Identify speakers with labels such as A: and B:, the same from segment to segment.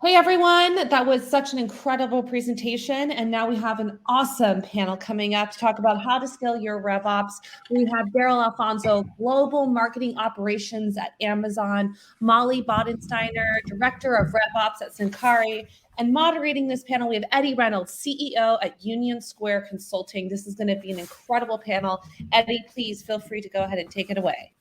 A: Hey everyone, that was such an incredible presentation. And now we have an awesome panel coming up to talk about how to scale your RevOps. We have Daryl Alfonso, Global Marketing Operations at Amazon, Molly Bodensteiner, Director of RevOps at Syncari, and moderating this panel, we have Eddie Reynolds, CEO at Union Square Consulting. This is going to be an incredible panel. Eddie, please feel free to go ahead and take it away.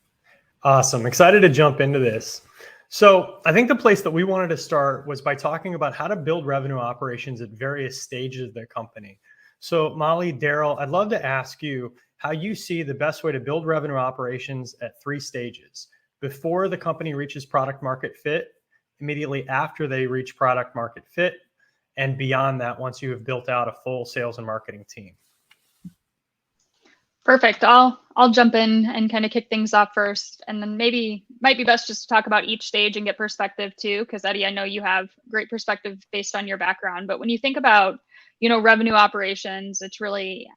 B: Awesome. Excited to jump into this. So I think the place that we wanted to start was by talking about how to build revenue operations at various stages of the company. So Molly, Daryl, I'd love to ask you how you see the best way to build revenue operations at 3 stages: before the company reaches product market fit, immediately after they reach product market fit, and beyond that once you have built out a full sales and marketing team.
C: Perfect. I'll jump in and kind of kick things off first, and then maybe might be best just to talk about each stage and get perspective too, because Eddie, I know you have great perspective based on your background. But when you think about, revenue operations, it's really,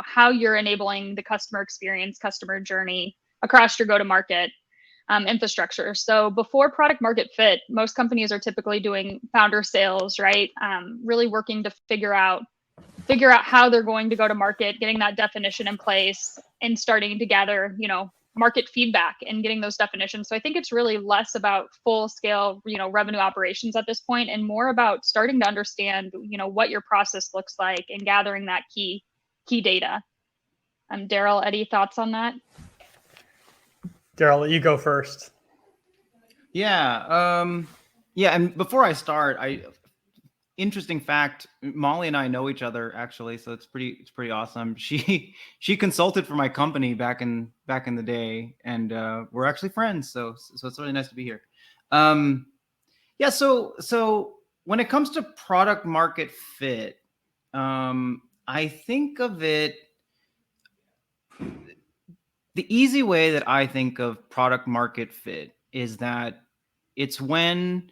C: how you're enabling the customer experience, customer journey across your go-to-market infrastructure. So before product market fit, most companies are typically doing founder sales, right? Really working to figure out how they're going to go to market, getting that definition in place, and starting to gather, market feedback and getting those definitions. So I think it's really less about full scale, revenue operations at this point, and more about starting to understand, what your process looks like and gathering that key data. Daryl, Eddie, thoughts on that?
B: Daryl, you go first.
D: Yeah. And before I start, interesting fact, Molly and I know each other actually, so it's pretty awesome. She consulted for my company back in the day, and we're actually friends. So it's really nice to be here. So when it comes to product market fit, I think of it. The easy way that I think of product market fit is that it's when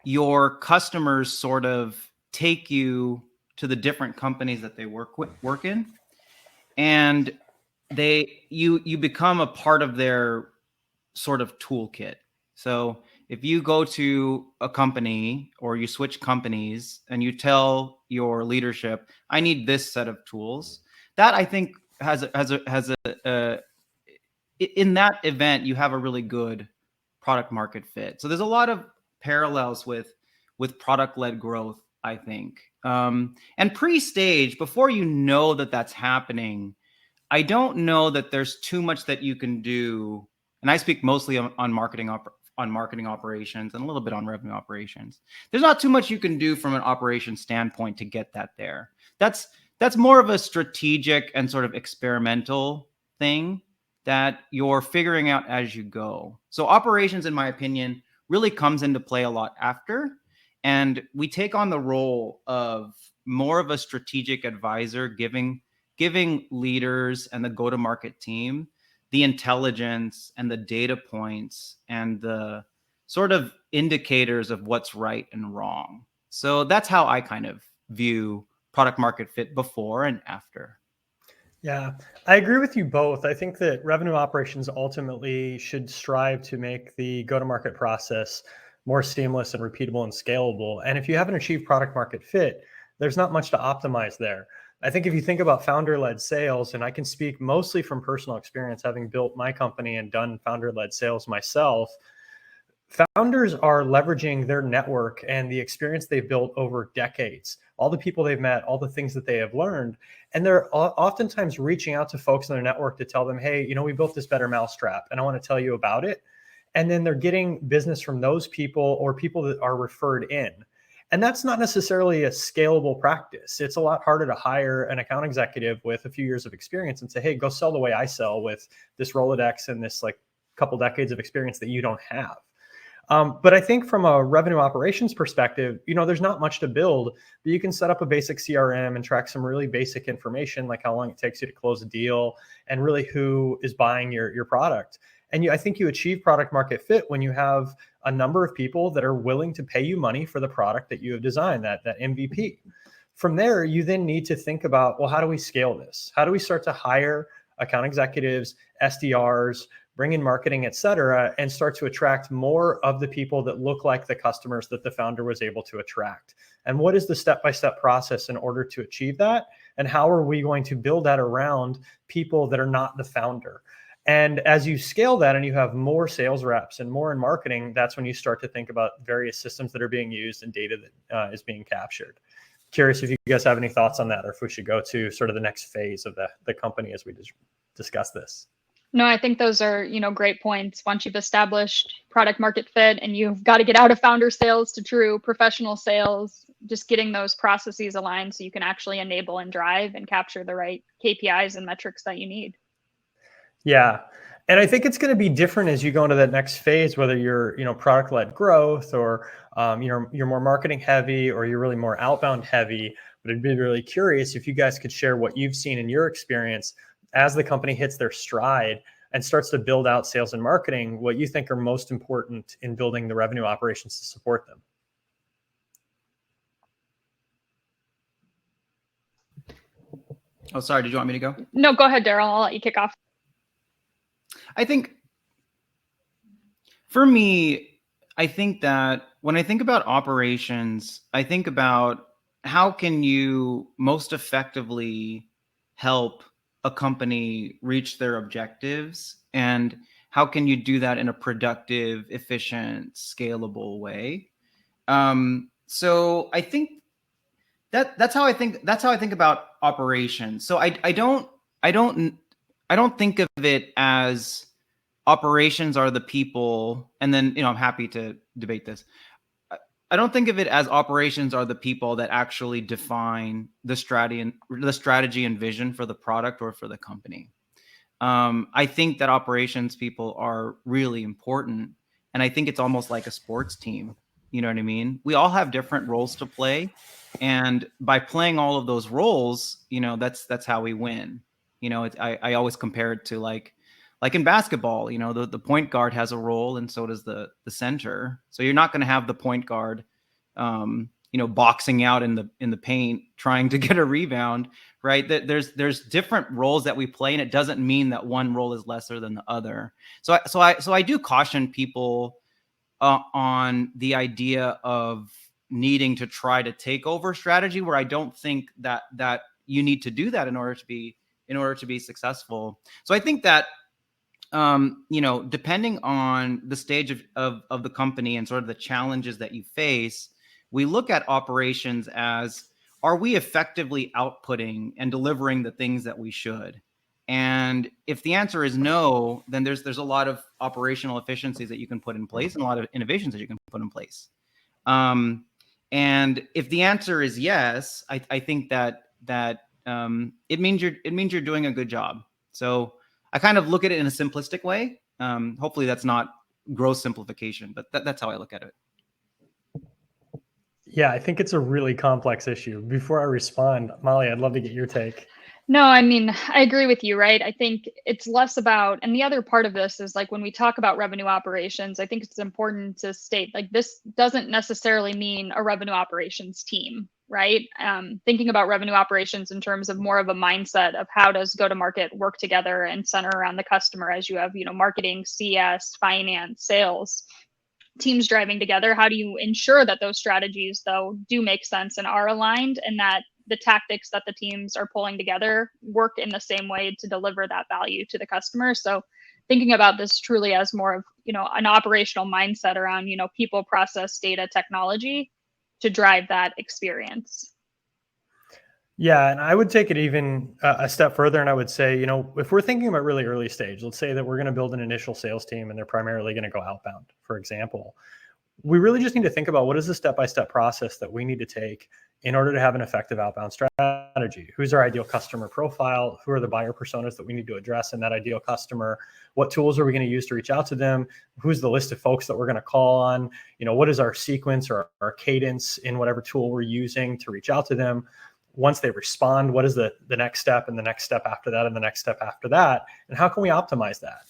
D: your customers sort of take you to the different companies that they work in, and you become a part of their sort of toolkit. So if you go to a company or you switch companies and you tell your leadership, I need this set of tools, that I think in that event, you have a really good product market fit. So there's a lot of parallels with product-led growth, I think. And pre-stage, before you know that that's happening, I don't know that there's too much that you can do. And I speak mostly on marketing operations and a little bit on revenue operations. There's not too much you can do from an operations standpoint to get that there. That's more of a strategic and sort of experimental thing that you're figuring out as you go. So operations, in my opinion, really comes into play a lot after. And we take on the role of more of a strategic advisor, giving leaders and the go-to-market team the intelligence and the data points and the sort of indicators of what's right and wrong. So that's how I kind of view product market fit before and after.
B: Yeah, I agree with you both. I think that revenue operations ultimately should strive to make the go-to-market process more seamless and repeatable and scalable. And if you haven't achieved product market fit, there's not much to optimize there. I think if you think about founder-led sales, and I can speak mostly from personal experience, having built my company and done founder-led sales myself, founders are leveraging their network and the experience they've built over decades, all the people they've met, all the things that they have learned. And they're oftentimes reaching out to folks in their network to tell them, hey, we bult this better mousetrap and I want to tell you about it. And then they're getting business from those people or people that are referred in. And that's not necessarily a scalable practice. It's a lot harder to hire an account executive with a few years of experience and say, hey, go sell the way I sell with this Rolodex and this couple decades of experience that you don't have. But I think from a revenue operations perspective, there's not much to build, but you can set up a basic CRM and track some really basic information, like how long it takes you to close a deal and really who is buying your product. And I think you achieve product market fit when you have a number of people that are willing to pay you money for the product that you have designed, that MVP. From there, you then need to think about, well, how do we scale this? How do we start to hire account executives, SDRs, bring in marketing, et cetera, and start to attract more of the people that look like the customers that the founder was able to attract? And what is the step-by-step process in order to achieve that? And how are we going to build that around people that are not the founder? And as you scale that and you have more sales reps and more in marketing, that's when you start to think about various systems that are being used and data that is being captured. Curious if you guys have any thoughts on that, or if we should go to sort of the next phase of the company as we discuss this.
C: No, I think those are, great points. Once you've established product market fit and you've got to get out of founder sales to true professional sales, just getting those processes aligned so you can actually enable and drive and capture the right KPIs and metrics that you need.
B: Yeah. And I think it's going to be different as you go into that next phase, whether you're, product-led growth, or you're more marketing heavy, or you're really more outbound heavy. But I'd be really curious if you guys could share what you've seen in your experience as the company hits their stride and starts to build out sales and marketing, what you think are most important in building the revenue operations to support them.
D: Oh, sorry. Did you want me to go?
C: No, go ahead, Daryl. I'll let you kick off.
D: I think for me, I think that when I think about operations, I think about how can you most effectively help a company reach their objectives, and how can you do that in a productive, efficient, scalable way? So I think that's how I think about operations. So I don't think of it as operations are the people, and then I'm happy to debate this. I don't think of it as operations are the people that actually define the strategy and vision for the product or for the company. I think that operations people are really important, and I think it's almost like a sports team. You know what I mean? We all have different roles to play, and by playing all of those roles, that's how we win. I always compare it to like in basketball, the point guard has a role, and so does the center. So you're not going to have the point guard, boxing out in the paint trying to get a rebound, right? There's different roles that we play, and it doesn't mean that one role is lesser than the other. So I do caution people on the idea of needing to try to take over strategy, where I don't think that you need to do that in order to be successful. So I think that depending on the stage of the company and sort of the challenges that you face, we look at operations as, are we effectively outputting and delivering the things that we should? And if the answer is no, then there's a lot of operational efficiencies that you can put in place and a lot of innovations that you can put in place. And if the answer is yes, I think that it means you're doing a good job. So I kind of look at it in a simplistic way. Hopefully that's not gross simplification, but that's how I look at it.
B: Yeah, I think it's a really complex issue. Before I respond, Molly, I'd love to get your take.
C: No, I mean, I agree with you, right? I think it's less about, and the other part of this is like when we talk about revenue operations, I think it's important to state like this doesn't necessarily mean a revenue operations team, right? Thinking about revenue operations in terms of more of a mindset of how does go-to-market work together and center around the customer as you have, marketing, CS, finance, sales, teams driving together. How do you ensure that those strategies, though, do make sense and are aligned, and that the tactics that the teams are pulling together work in the same way to deliver that value to the customer? So thinking about this truly as more of, an operational mindset around, people, process, data, technology to drive that experience.
B: Yeah, and I would take it even a step further, and I would say, if we're thinking about really early stage, let's say that we're going to build an initial sales team and they're primarily going to go outbound, for example. We really just need to think about what is the step-by-step process that we need to take in order to have an effective outbound strategy. Who's our ideal customer profile? Who are the buyer personas that we need to address in that ideal customer? What tools are we going to use to reach out to them? Who's the list of folks that we're going to call on? What is our sequence or our cadence in whatever tool we're using to reach out to them? Once they respond, what is the next step, and the next step after that, and the next step after that? And how can we optimize that?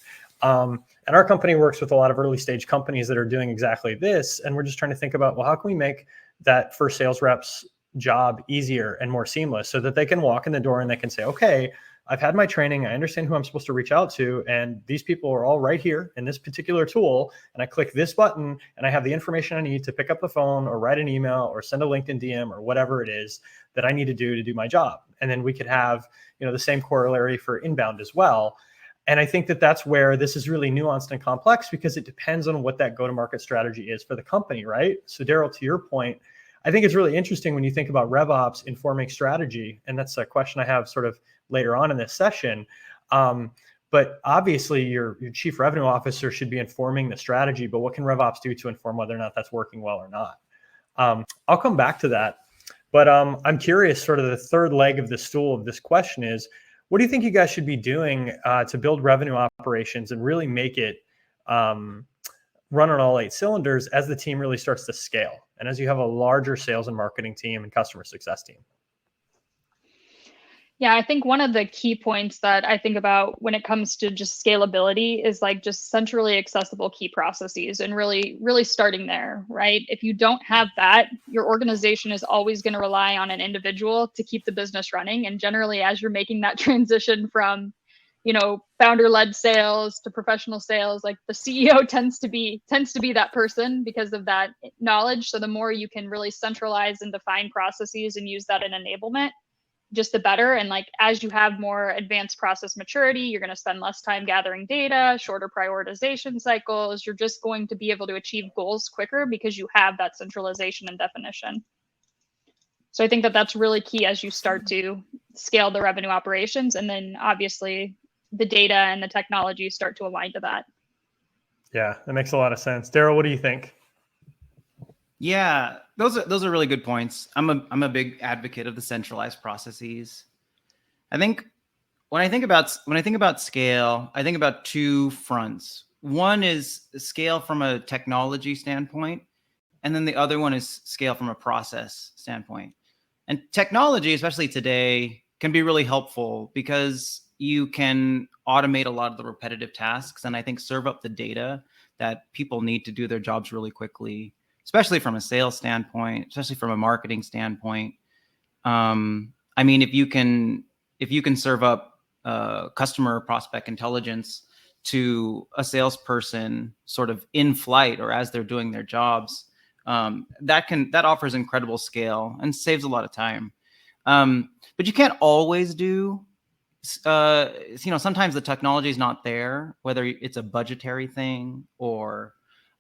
B: And our company works with a lot of early stage companies that are doing exactly this. And we're just trying to think about, well, how can we make that first sales rep's job easier and more seamless so that they can walk in the door and they can say, okay, I've had my training. I understand who I'm supposed to reach out to. And these people are all right here in this particular tool. And I click this button and I have the information I need to pick up the phone or write an email or send a LinkedIn DM or whatever it is that I need to do my job. And then we could have, the same corollary for inbound as well. And I think that that's where this is really nuanced and complex, because it depends on what that go-to-market strategy is for the company, right? So Daryl, to your point, I think it's really interesting when you think about RevOps informing strategy. And that's a question I have sort of later on in this session. But obviously your chief revenue officer should be informing the strategy, but what can RevOps do to inform whether or not that's working well or not? I'll come back to that. But I'm curious, sort of the third leg of the stool of this question is, what do you think you guys should be doing to build revenue operations and really make it run on all 8 cylinders as the team really starts to scale and as you have a larger sales and marketing team and customer success team?
C: Yeah, I think one of the key points that I think about when it comes to just scalability is like just centrally accessible key processes and really, really starting there, right? If you don't have that, your organization is always going to rely on an individual to keep the business running. And generally, as you're making that transition from, founder-led sales to professional sales, like the CEO tends to be that person because of that knowledge. So the more you can really centralize and define processes and use that in enablement, just the better. And like, as you have more advanced process maturity, you're going to spend less time gathering data, shorter prioritization cycles. You're just going to be able to achieve goals quicker because you have that centralization and definition. So I think that that's really key as you start to scale the revenue operations. And then obviously the data and the technology start to align to that.
B: Yeah, that makes a lot of sense. Daryl, what do you think?
D: Yeah, those are really good points. I'm a big advocate of the centralized processes. I think when I think about scale, I think about 2 fronts. One is scale from a technology standpoint, and then the other one is scale from a process standpoint. And technology, especially today, can be really helpful because you can automate a lot of the repetitive tasks, and I think serve up the data that people need to do their jobs really quickly, especially from a sales standpoint, especially from a marketing standpoint. I mean, if you can serve up customer prospect intelligence to a salesperson sort of in flight or as they're doing their jobs, that offers incredible scale and saves a lot of time. But you can't always do, sometimes the technology is not there, whether it's a budgetary thing or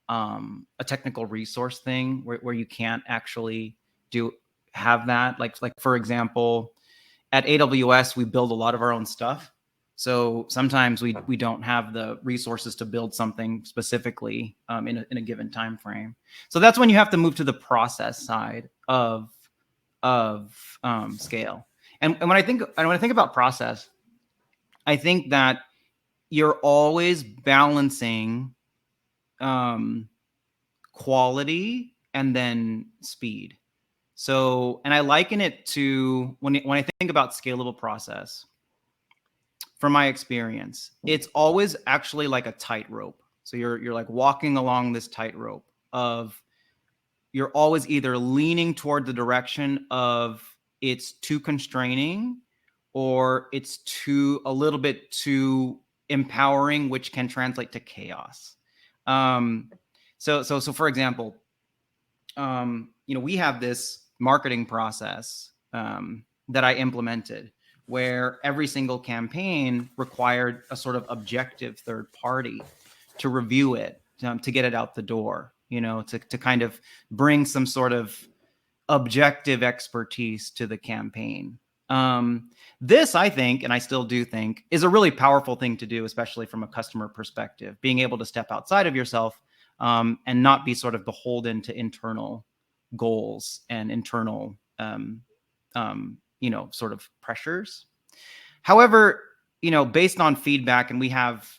D: a technical resource thing where you can't actually have that. Like for example, at AWS, we build a lot of our own stuff. So sometimes we don't have the resources to build something specifically in a given time frame. So that's when you have to move to the process side of scale. And when I think about process, I think that you're always balancing quality and then speed. So, and I liken it to when I think about scalable process, from my experience, it's always actually like a tightrope. So you're like walking along this tightrope of, you're always either leaning toward the direction of it's too constraining or it's a little bit too empowering, which can translate to chaos. So for example, we have this marketing process that I implemented where every single campaign required a sort of objective third party to review it, to get it out the door, to kind of bring some sort of objective expertise to the campaign. This, I think, and I still do think, is a really powerful thing to do, especially from a customer perspective, being able to step outside of yourself and not be sort of beholden to internal goals and internal, sort of pressures. However, based on feedback, and we have,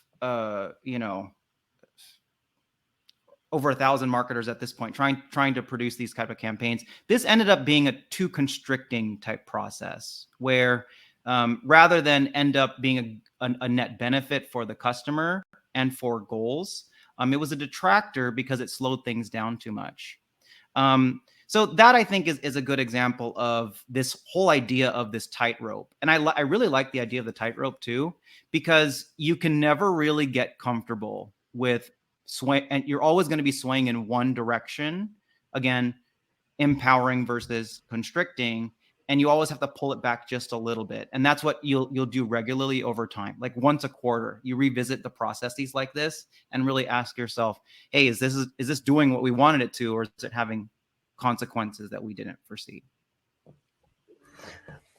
D: over 1,000 marketers at this point trying to produce these type of campaigns, this ended up being a too constricting type process where rather than end up being a net benefit for the customer and for goals, it was a detractor because it slowed things down too much. So that I think is a good example of this whole idea of this tightrope. And I really like the idea of the tightrope too, because you can never really get comfortable with swing, and you're always going to be swaying in one direction. Again, empowering versus constricting, and you always have to pull it back just a little bit. And that's what you'll do regularly over time. Like once a quarter, you revisit the processes like this and really ask yourself, hey, is this doing what we wanted it to, or is it having consequences that we didn't foresee?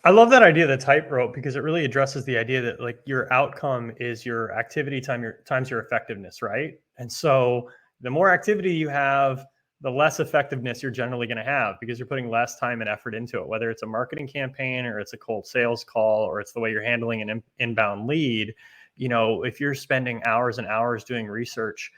B: I love that idea of the tightrope, because it really addresses the idea that like your outcome is your activity times your effectiveness, right? And so the more activity you have, the less effectiveness you're generally going to have, because you're putting less time and effort into it, whether it's a marketing campaign or it's a cold sales call or it's the way you're handling an inbound lead. You know, if you're spending hours and hours doing research,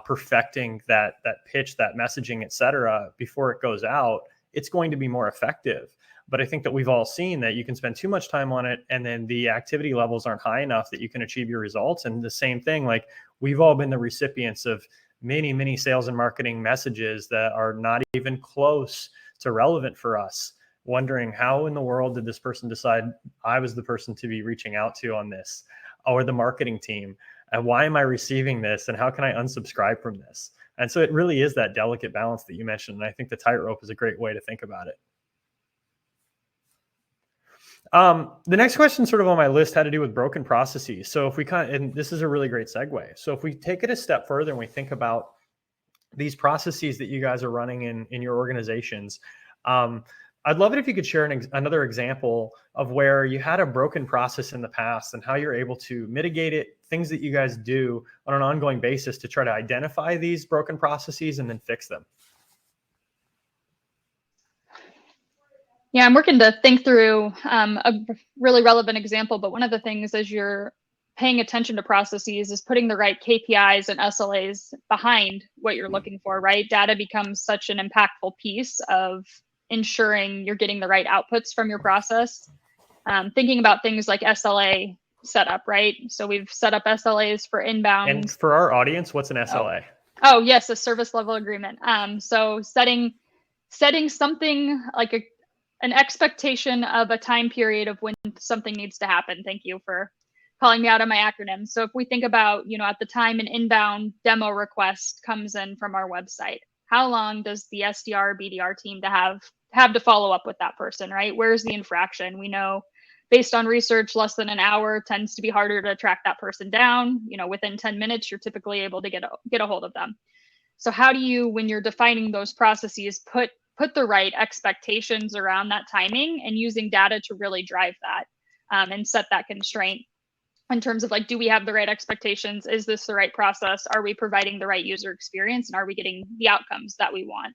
B: perfecting that pitch, that messaging, et cetera, before it goes out, it's going to be more effective. But I think that we've all seen that you can spend too much time on it, and then the activity levels aren't high enough that you can achieve your results. And the same thing, like we've all been the recipients of many sales and marketing messages that are not even close to relevant for us, wondering how in the world did this person decide I was the person to be reaching out to on this, or the marketing team, and why am I receiving this, and how can I unsubscribe from this? And so it really is that delicate balance that you mentioned, and I think the tightrope is a great way to think about it. The next question sort of on my list had to do with broken processes. So if we and this is a really great segue. So if we take it a step further and we think about these processes that you guys are running in your organizations, I'd love it if you could share another example of where you had a broken process in the past and how you're able to mitigate it, things that you guys do on an ongoing basis to try to identify these broken processes and then fix them.
C: Yeah, I'm working to think through a really relevant example, but one of the things as you're paying attention to processes is putting the right KPIs and SLAs behind what you're looking for, right? Data becomes such an impactful piece of ensuring you're getting the right outputs from your process. Thinking about things like SLA setup, right? So we've set up SLAs for inbound.
B: And for our audience, what's an SLA?
C: Oh yes, a service level agreement. So setting something like an expectation of a time period of when something needs to happen. Thank you for calling me out on my acronyms. So if we think about, at the time an inbound demo request comes in from our website, how long does the SDR BDR team to have to follow up with that person, right? Where's the infraction? We know based on research, less than an hour tends to be harder to track that person down. Within 10 minutes, you're typically able to get a hold of them. So how do you, when you're defining those processes, put the right expectations around that timing and using data to really drive that and set that constraint in terms of like, do we have the right expectations? Is this the right process? Are we providing the right user experience? And are we getting the outcomes that we want?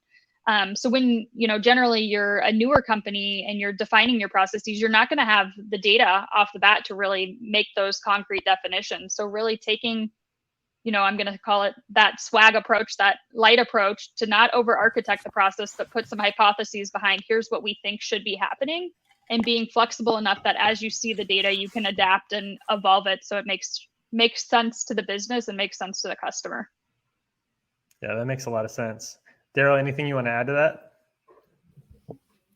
C: So when, generally you're a newer company and you're defining your processes, you're not going to have the data off the bat to really make those concrete definitions. So really taking, I'm going to call it that swag approach, that light approach to not over architect the process, but put some hypotheses behind here's what we think should be happening, and being flexible enough that as you see the data, you can adapt and evolve it so it makes sense to the business and makes sense to the customer.
B: Yeah, that makes a lot of sense. Daryl, anything you want to add to that?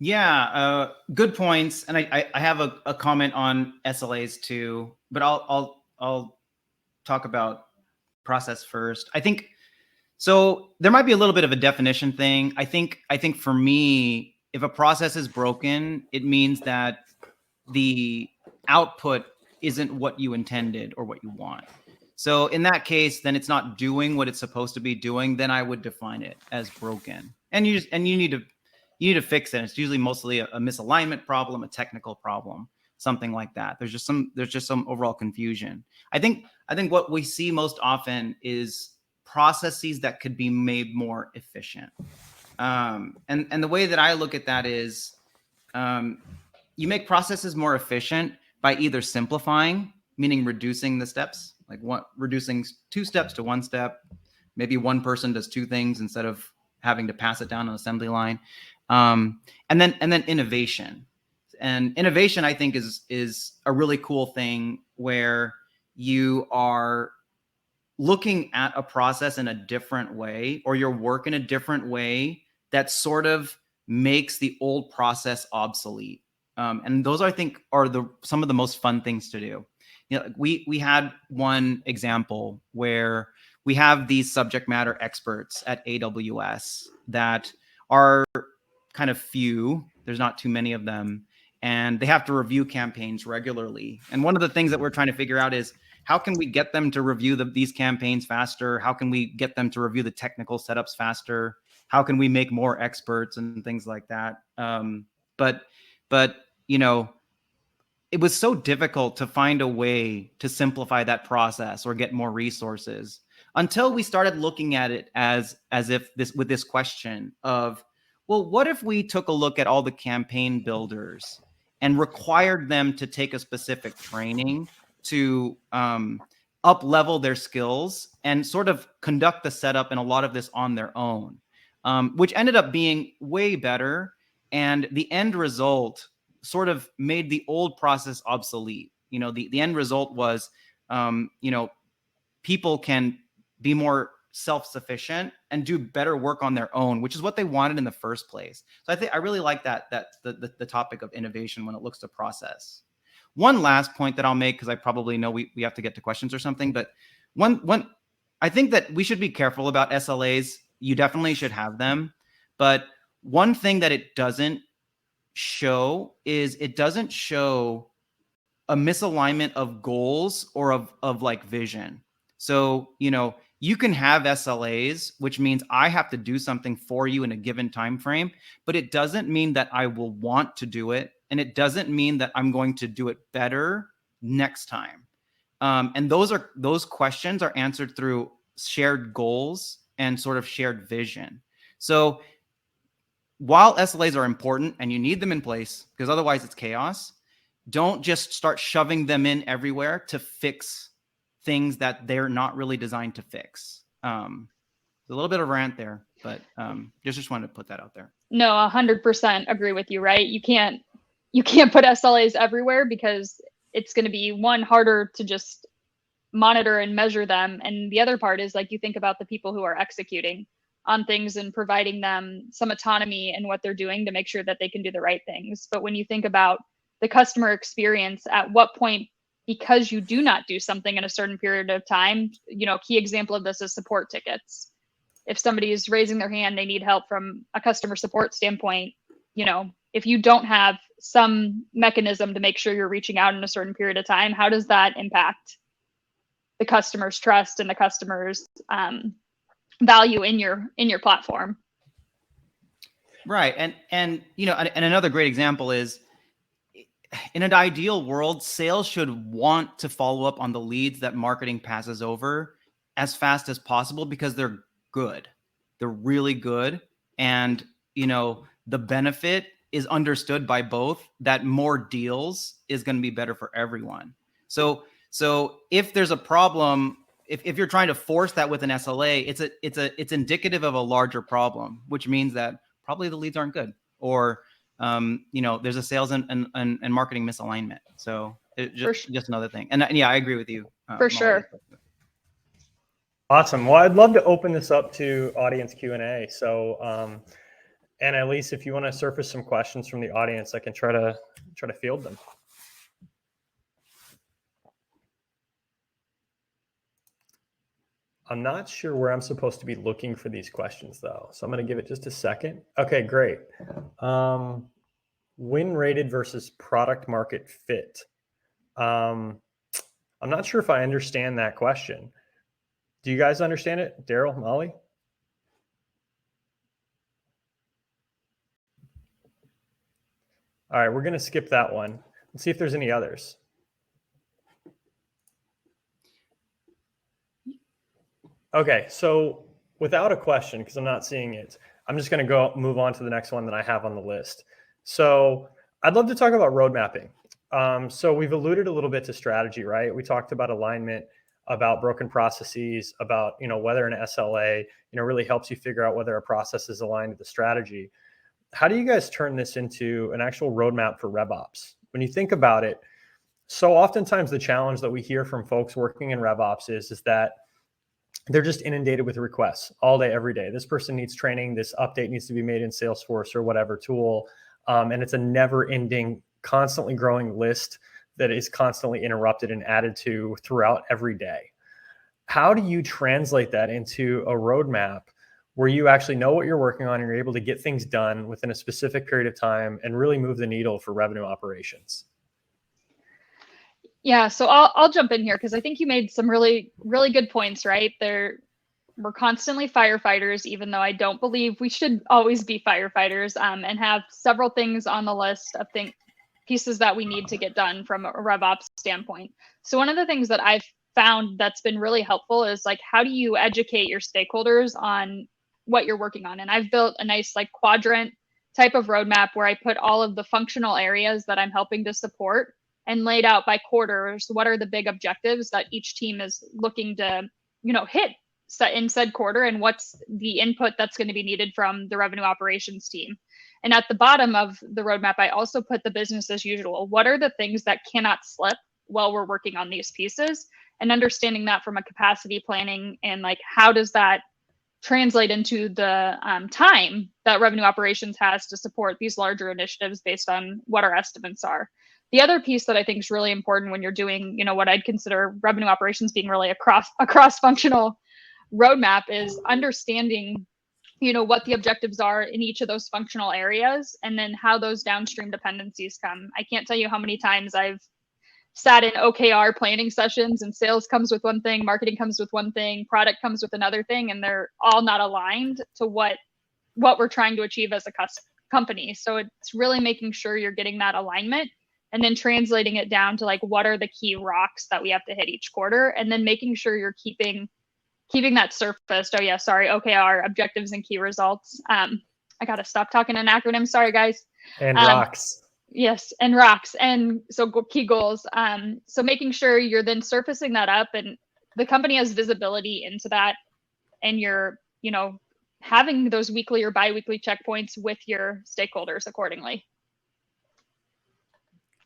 D: Yeah, good points. And I have a comment on SLAs too, but I'll talk about process first. I think so. There might be a little bit of a definition thing. I think for me, if a process is broken, it means that the output isn't what you intended or what you want. So in that case, then it's not doing what it's supposed to be doing. Then I would define it as broken, and you need to fix it. It's usually mostly a misalignment problem, a technical problem, something like that. There's just some overall confusion. I think what we see most often is processes that could be made more efficient. And the way that I look at that is you make processes more efficient by either simplifying, meaning reducing the steps, like reducing 2 steps to 1 step. Maybe one person does 2 things instead of having to pass it down an assembly line. And then innovation. And innovation, I think, is a really cool thing where you are looking at a process in a different way, or your work in a different way that sort of makes the old process obsolete. And those, I think, are some of the most fun things to do. You know, we had one example where we have these subject matter experts at AWS that are kind of few. There's not too many of them, and they have to review campaigns regularly. And one of the things that we're trying to figure out is, how can we get them to review these campaigns faster? How can we get them to review the technical setups faster? How can we make more experts and things like that? But you know, it was so difficult to find a way to simplify that process or get more resources until we started looking at it as if this question of, well, what if we took a look at all the campaign builders and required them to take a specific training to up level their skills and sort of conduct the setup and a lot of this on their own, which ended up being way better. And the end result sort of made the old process obsolete. You know, the end result was, you know, people can be more self-sufficient and do better work on their own, which is what they wanted in the first place. So I really like that the topic of innovation when it looks to process. One last point that I'll make, because I probably know we have to get to questions or something, but one I think that we should be careful about SLAs. You definitely should have them, but one thing that it doesn't show is it doesn't show a misalignment of goals or of like vision. So, you know, you can have SLAs, which means I have to do something for you in a given time frame, but it doesn't mean that I will want to do it, and it doesn't mean that I'm going to do it better next time. And those questions are answered through shared goals and sort of shared vision. So while SLAs are important and you need them in place, because otherwise it's chaos, don't just start shoving them in everywhere to fix things that they're not really designed to fix. A little bit of rant there, but just wanted to put that out there.
C: No, 100% agree with you, right? You can't put SLAs everywhere, because it's going to be, one, harder to just monitor and measure them. And the other part is, like, you think about the people who are executing on things and providing them some autonomy in what they're doing to make sure that they can do the right things. But when you think about the customer experience, at what point, because you do not do something in a certain period of time, you know, key example of this is support tickets. If somebody is raising their hand, they need help from a customer support standpoint, you know, if you don't have some mechanism to make sure you're reaching out in a certain period of time, how does that impact the customer's trust and the customer's value in your platform?
D: Right. And you know, and another great example is, in an ideal world, sales should want to follow up on the leads that marketing passes over as fast as possible, because they're good. They're really good. And, you know, the benefit is understood by both, that more deals is going to be better for everyone. So if there's a problem, if you're trying to force that with an SLA, it's indicative of a larger problem, which means that probably the leads aren't good, or you know, there's a sales and marketing misalignment. So just another thing. And yeah, I agree with you.
C: For
D: Molly.
C: sure.
B: Awesome. Well, I'd love to open this up to audience Q&A. So, and at least if you want to surface some questions from the audience, I can try to field them. I'm not sure where I'm supposed to be looking for these questions, though. So I'm going to give it just a second. Okay, great. Win rated versus product market fit. I'm not sure if I understand that question. Do you guys understand it? Daryl, Molly? All right, we're going to skip that one. Let's see if there's any others. Okay, so without a question, because I'm not seeing it, I'm just going to move on to the next one that I have on the list. So I'd love to talk about road mapping. So we've alluded a little bit to strategy, right? We talked about alignment, about broken processes, about, you know, whether an SLA, you know, really helps you figure out whether a process is aligned with the strategy. How do you guys turn this into an actual roadmap for RevOps? When you think about it, so oftentimes the challenge that we hear from folks working in RevOps is that they're just inundated with requests all day, every day. This person needs training. This update needs to be made in Salesforce or whatever tool. And it's a never ending, constantly growing list that is constantly interrupted and added to throughout every day. How do you translate that into a roadmap where you actually know what you're working on and you're able to get things done within a specific period of time and really move the needle for revenue operations?
C: Yeah, so I'll jump in here because I think you made some really, really good points, right? We're constantly firefighters, even though I don't believe we should always be firefighters, and have several things on the list of pieces that we need to get done from a RevOps standpoint. So one of the things that I've found that's been really helpful is like, how do you educate your stakeholders on what you're working on? And I've built a nice like quadrant type of roadmap where I put all of the functional areas that I'm helping to support and laid out by quarters what are the big objectives that each team is looking to hit in said quarter, and what's the input that's going to be needed from the revenue operations team. And at the bottom of the roadmap, I also put the business as usual. What are the things that cannot slip while we're working on these pieces, and understanding that from a capacity planning, and like how does that translate into the time that revenue operations has to support these larger initiatives based on what our estimates are. The other piece that I think is really important when you're doing, what I'd consider revenue operations being really a cross-functional roadmap is understanding, what the objectives are in each of those functional areas, and then how those downstream dependencies come. I can't tell you how many times I've sat in OKR planning sessions and sales comes with one thing, marketing comes with one thing, product comes with another thing, and they're all not aligned to what we're trying to achieve as a company. So it's really making sure you're getting that alignment and then translating it down to like, what are the key rocks that we have to hit each quarter, and then making sure you're keeping that surfaced. Oh yeah, sorry, OKR, objectives and key results. I gotta stop talking in acronyms. Sorry, guys.
B: And rocks.
C: Yes, and rocks, and so key goals. So making sure you're then surfacing that up, and the company has visibility into that, and you're, having those weekly or bi-weekly checkpoints with your stakeholders accordingly.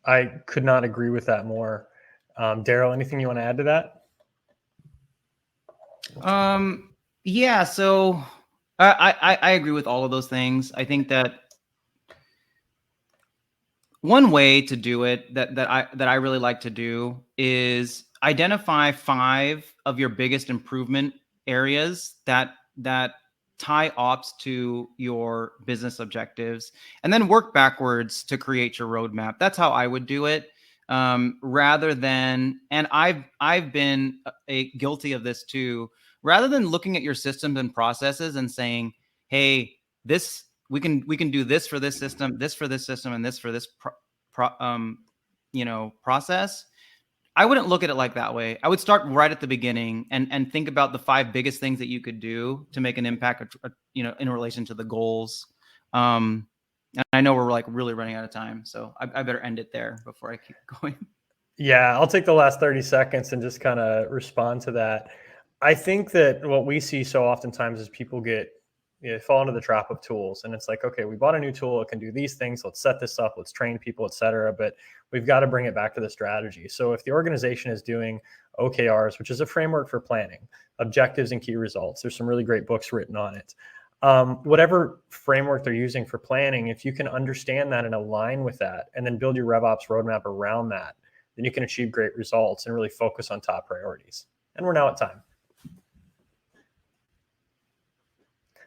B: I could not agree with that more. Daryl, anything you want to add to that?
D: Yeah, so I agree with all of those things. I think that one way to do it that I really like to do is identify 5 of your biggest improvement areas that tie ops to your business objectives, and then work backwards to create your roadmap. That's how I would do it. Rather than, and I've been guilty of this too, rather than looking at your systems and processes and saying, hey, this we can do this for this system, this for this system, and this for this process. I wouldn't look at it like that way. I would start right at the beginning and think about the 5 biggest things that you could do to make an impact, in relation to the goals. And I know we're like really running out of time, so I better end it there before I keep going.
B: Yeah, I'll take the last 30 seconds and just kind of respond to that. I think that what we see so oftentimes is people fall into the trap of tools, and it's like, okay, we bought a new tool, it can do these things, let's set this up, let's train people, etc. But we've got to bring it back to the strategy. So if the organization is doing OKRs, which is a framework for planning, objectives and key results, there's some really great books written on it. Whatever framework they're using for planning, if you can understand that and align with that, and then build your RevOps roadmap around that, then you can achieve great results and really focus on top priorities. And we're now at time.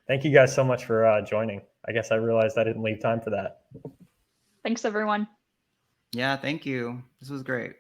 B: Thank you guys so much for joining. I guess I realized I didn't leave time for that.
C: Thanks, everyone.
D: Yeah, thank you. This was great.